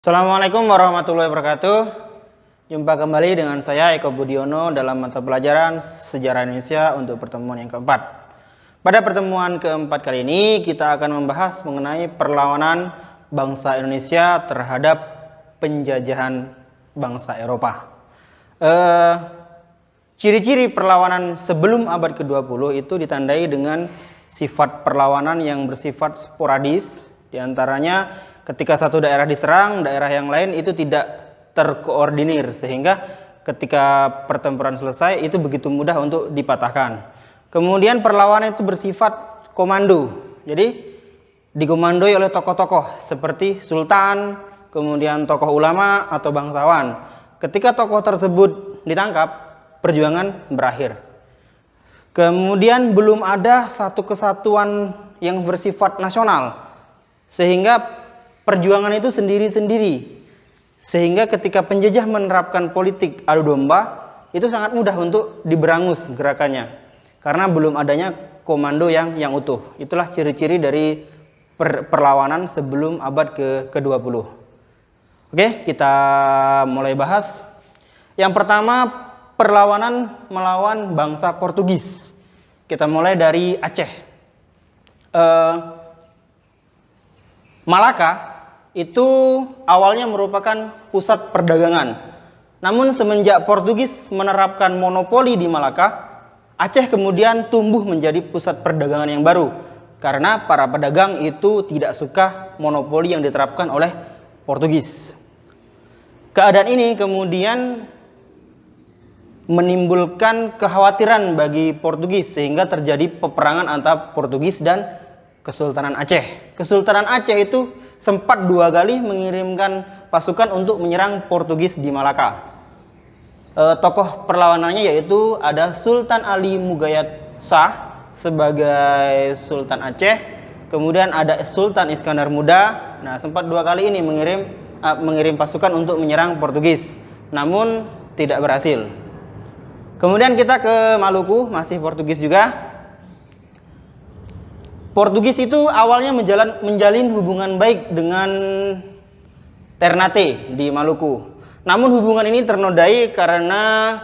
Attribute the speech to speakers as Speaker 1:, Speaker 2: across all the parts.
Speaker 1: Assalamualaikum warahmatullahi wabarakatuh. Jumpa kembali dengan saya Eko Budiono dalam mata pelajaran Sejarah Indonesia untuk pertemuan yang keempat. Pada pertemuan keempat kali ini kita akan membahas mengenai perlawanan bangsa Indonesia terhadap penjajahan bangsa Eropa. Ciri-ciri perlawanan sebelum abad ke-20 itu ditandai dengan sifat perlawanan yang bersifat sporadis, diantaranya ketika satu daerah diserang, daerah yang lain itu tidak terkoordinir, sehingga ketika pertempuran selesai itu begitu mudah untuk dipatahkan. Kemudian perlawanan itu bersifat komando, jadi dikomandoi oleh tokoh-tokoh seperti sultan, kemudian tokoh ulama atau bangsawan. Ketika tokoh tersebut ditangkap, perjuangan berakhir. Kemudian belum ada satu kesatuan yang bersifat nasional, sehingga perjuangan itu sendiri-sendiri, sehingga ketika penjajah menerapkan politik adu domba itu sangat mudah untuk diberangus gerakannya karena belum adanya komando yang utuh. Itulah ciri-ciri dari perlawanan sebelum abad ke-20. Oke, kita mulai bahas. Yang pertama, perlawanan melawan bangsa Portugis. Kita mulai dari Aceh. Malaka itu awalnya merupakan pusat perdagangan. Namun semenjak Portugis menerapkan monopoli di Malaka, Aceh kemudian tumbuh menjadi pusat perdagangan yang baru. Karena para pedagang itu tidak suka monopoli yang diterapkan oleh Portugis. Keadaan ini kemudian menimbulkan kekhawatiran bagi Portugis, sehingga terjadi peperangan antara Portugis dan Kesultanan Aceh. Kesultanan Aceh itu sempat dua kali mengirimkan pasukan untuk menyerang Portugis di Malaka. Tokoh perlawanannya yaitu ada Sultan Ali Mugayat Shah sebagai Sultan Aceh, kemudian ada Sultan Iskandar Muda. Nah, sempat dua kali ini mengirim pasukan untuk menyerang Portugis, namun tidak berhasil. Kemudian kita ke Maluku, masih Portugis juga. Portugis itu awalnya menjalin hubungan baik dengan Ternate di Maluku. Namun hubungan ini ternodai karena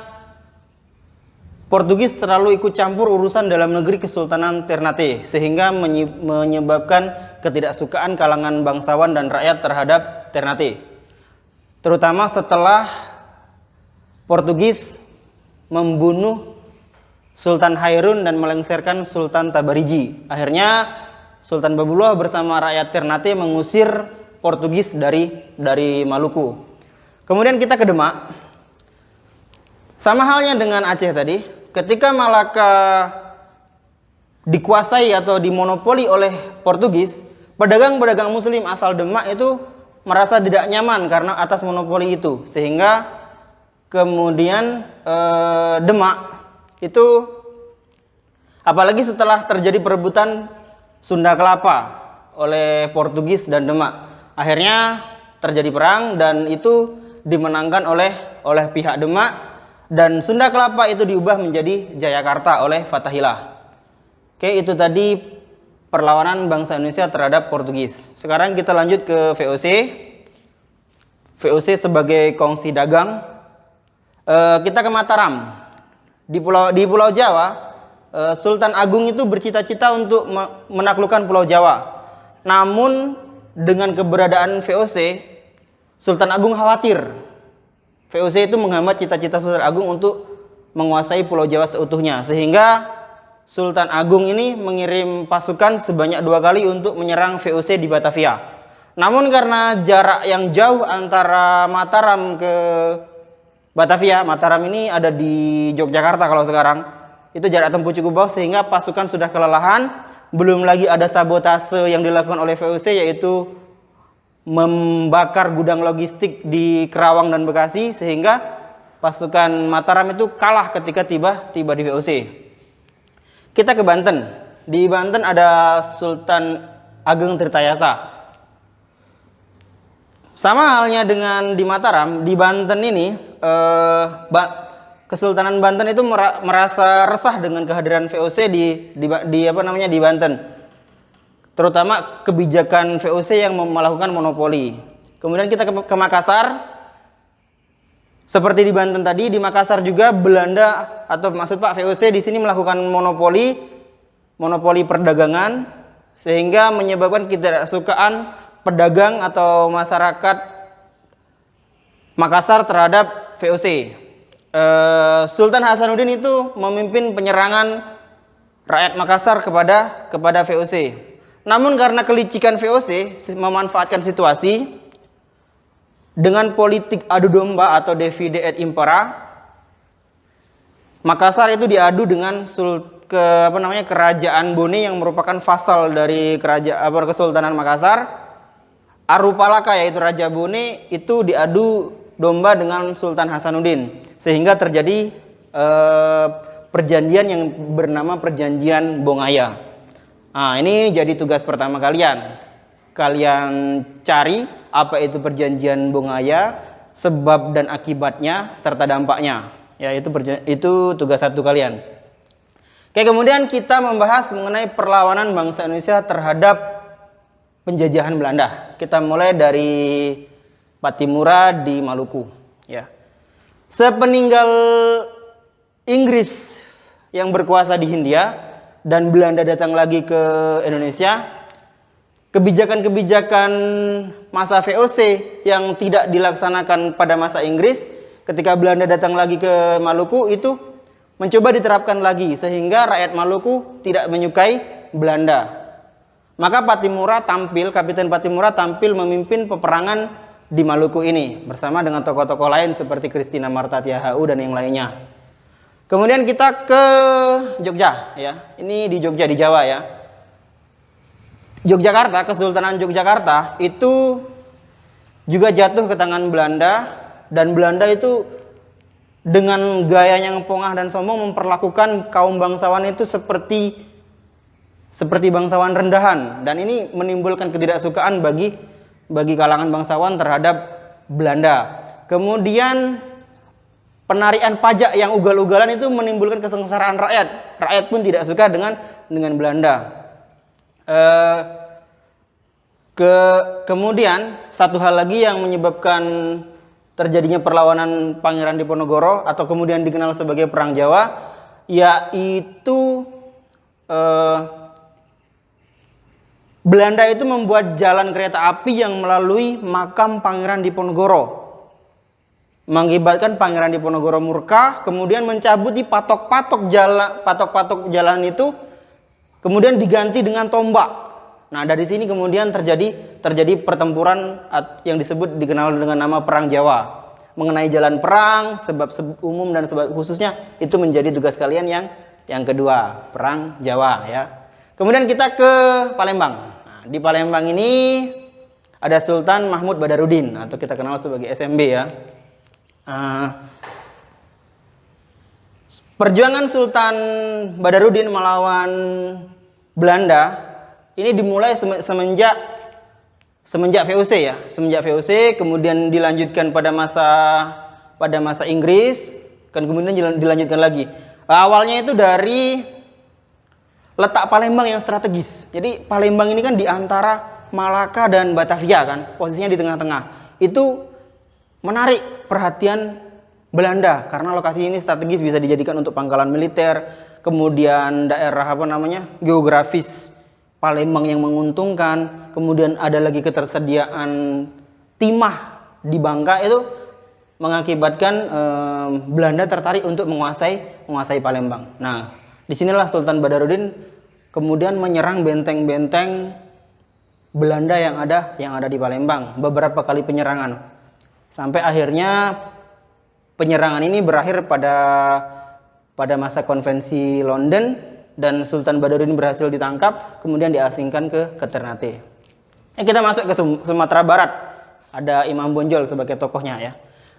Speaker 1: Portugis terlalu ikut campur urusan dalam negeri Kesultanan Ternate, sehingga menyebabkan ketidaksukaan kalangan bangsawan dan rakyat terhadap Ternate. Terutama setelah Portugis membunuh Sultan Hairun dan melengsarkan Sultan Tabariji. Akhirnya Sultan Babullah bersama rakyat Ternate mengusir Portugis dari Maluku. Kemudian kita ke Demak. Sama halnya dengan Aceh tadi, ketika Malaka dikuasai atau dimonopoli oleh Portugis, pedagang-pedagang muslim asal Demak itu merasa tidak nyaman karena atas monopoli itu, sehingga kemudian Demak itu, apalagi setelah terjadi perebutan Sunda Kelapa oleh Portugis dan Demak, akhirnya terjadi perang dan itu dimenangkan oleh pihak Demak, dan Sunda Kelapa itu diubah menjadi Jayakarta oleh Fatahillah. Oke, itu tadi perlawanan bangsa Indonesia terhadap Portugis. Sekarang kita lanjut ke VOC. VOC sebagai kongsi dagang. Kita ke Mataram. Di Pulau Jawa, Sultan Agung itu bercita-cita untuk menaklukkan Pulau Jawa. Namun dengan keberadaan VOC, Sultan Agung khawatir VOC itu menghambat cita-cita Sultan Agung untuk menguasai Pulau Jawa seutuhnya, sehingga Sultan Agung ini mengirim pasukan sebanyak 2 kali untuk menyerang VOC di Batavia. Namun karena jarak yang jauh antara Mataram ke Batavia, Mataram ini ada di Yogyakarta kalau sekarang, itu jarak tempuh cukup jauh sehingga pasukan sudah kelelahan. Belum lagi ada sabotase yang dilakukan oleh VOC, yaitu membakar gudang logistik di Kerawang dan Bekasi, sehingga pasukan Mataram itu kalah ketika tiba di VOC. Kita ke Banten. Di Banten ada Sultan Ageng Tirtayasa. Sama halnya dengan di Mataram, di Banten ini Kesultanan Banten itu merasa resah dengan kehadiran VOC di Banten. Terutama kebijakan VOC yang melakukan monopoli. Kemudian kita ke Makassar. Seperti di Banten tadi, di Makassar juga Belanda atau maksud Pak VOC di sini melakukan monopoli perdagangan sehingga menyebabkan ketidaksukaan pedagang atau masyarakat Makassar terhadap VOC. Sultan Hasanuddin itu memimpin penyerangan rakyat Makassar kepada VOC. Namun karena kelicikan VOC memanfaatkan situasi dengan politik adu domba atau divide et impera, Makassar itu diadu dengan kerajaan Bone yang merupakan vasal dari Kesultanan Makassar. Arupalaka yaitu Raja Bone itu diadu domba dengan Sultan Hasanuddin sehingga terjadi perjanjian yang bernama Perjanjian Bongaya. Nah, ini jadi tugas pertama kalian. Kalian cari apa itu Perjanjian Bongaya, sebab dan akibatnya serta dampaknya. Ya, itu tugas satu kalian. Oke, kemudian kita membahas mengenai perlawanan bangsa Indonesia terhadap penjajahan Belanda. Kita mulai dari Pattimura di Maluku, ya. Sepeninggal Inggris yang berkuasa di Hindia dan Belanda datang lagi ke Indonesia, kebijakan-kebijakan masa VOC yang tidak dilaksanakan pada masa Inggris ketika Belanda datang lagi ke Maluku itu mencoba diterapkan lagi sehingga rakyat Maluku tidak menyukai Belanda. Maka Kapiten Pattimura tampil memimpin peperangan di Maluku ini bersama dengan tokoh-tokoh lain seperti Christina Marta Tiahau dan yang lainnya. Kemudian kita ke Jogja, ya. Ini di Jogja, di Jawa, ya. Yogyakarta, Kesultanan Yogyakarta itu juga jatuh ke tangan Belanda, dan Belanda itu dengan gaya yang pongah dan sombong memperlakukan kaum bangsawan itu seperti bangsawan rendahan, dan ini menimbulkan ketidaksukaan bagi kalangan bangsawan terhadap Belanda. Kemudian penarian pajak yang ugal-ugalan itu menimbulkan kesengsaraan rakyat. Rakyat pun tidak suka dengan Belanda. Kemudian satu hal lagi yang menyebabkan terjadinya perlawanan Pangeran Diponegoro atau kemudian dikenal sebagai Perang Jawa, yaitu Belanda itu membuat jalan kereta api yang melalui makam Pangeran Diponegoro, mengakibatkan Pangeran Diponegoro murka, kemudian mencabut di patok-patok jalan itu, kemudian diganti dengan tombak. Nah, dari sini kemudian terjadi pertempuran yang dikenal dengan nama Perang Jawa. Mengenai jalan perang, sebab umum dan sebab khususnya itu menjadi tugas kalian yang kedua, Perang Jawa, ya. Kemudian kita ke Palembang. Nah, di Palembang ini ada Sultan Mahmud Badarudin atau kita kenal sebagai SMB, ya. Perjuangan Sultan Badarudin melawan Belanda ini dimulai semenjak VOC, ya. Semenjak VOC, kemudian dilanjutkan pada masa Inggris, dan kemudian dilanjutkan lagi. Awalnya itu dari letak Palembang yang strategis. Jadi Palembang ini kan di antara Malaka dan Batavia, kan, posisinya di tengah-tengah. Itu menarik perhatian Belanda karena lokasi ini strategis, bisa dijadikan untuk pangkalan militer. Kemudian daerah geografis Palembang yang menguntungkan. Kemudian ada lagi ketersediaan timah di Bangka, itu mengakibatkan Belanda tertarik untuk menguasai Palembang. Nah, disinilah Sultan Badarudin kemudian menyerang benteng-benteng Belanda yang ada di Palembang, beberapa kali penyerangan, sampai akhirnya penyerangan ini berakhir pada masa konvensi London, dan Sultan Badarudin berhasil ditangkap, kemudian diasingkan ke Ternate. Kita masuk ke Sumatera Barat. Ada Imam Bonjol sebagai tokohnya, ya.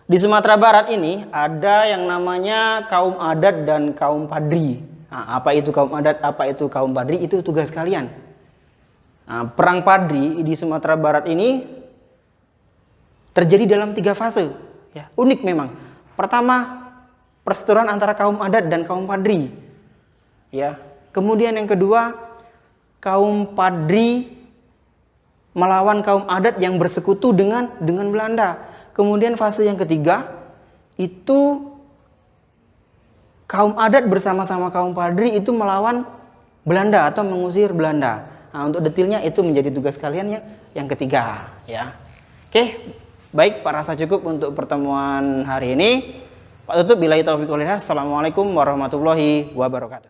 Speaker 1: Di Sumatera Barat ini ada yang namanya kaum adat dan kaum padri. Nah, apa itu kaum adat, apa itu kaum padri, itu tugas kalian. Nah, perang padri di Sumatera Barat ini terjadi dalam 3 fase, ya. Unik memang. Pertama, perseteruan antara kaum adat dan kaum padri, ya. Kemudian yang kedua, kaum padri melawan kaum adat yang bersekutu dengan Belanda. Kemudian fase yang ketiga itu kaum adat bersama-sama kaum Padri itu melawan Belanda atau mengusir Belanda. Nah, untuk detailnya itu menjadi tugas kalian yang ketiga, ya. Oke, baik, Pak, rasa cukup untuk pertemuan hari ini. Pak tutup, billahi taufiq wal hidayah. Assalamualaikum warahmatullahi wabarakatuh.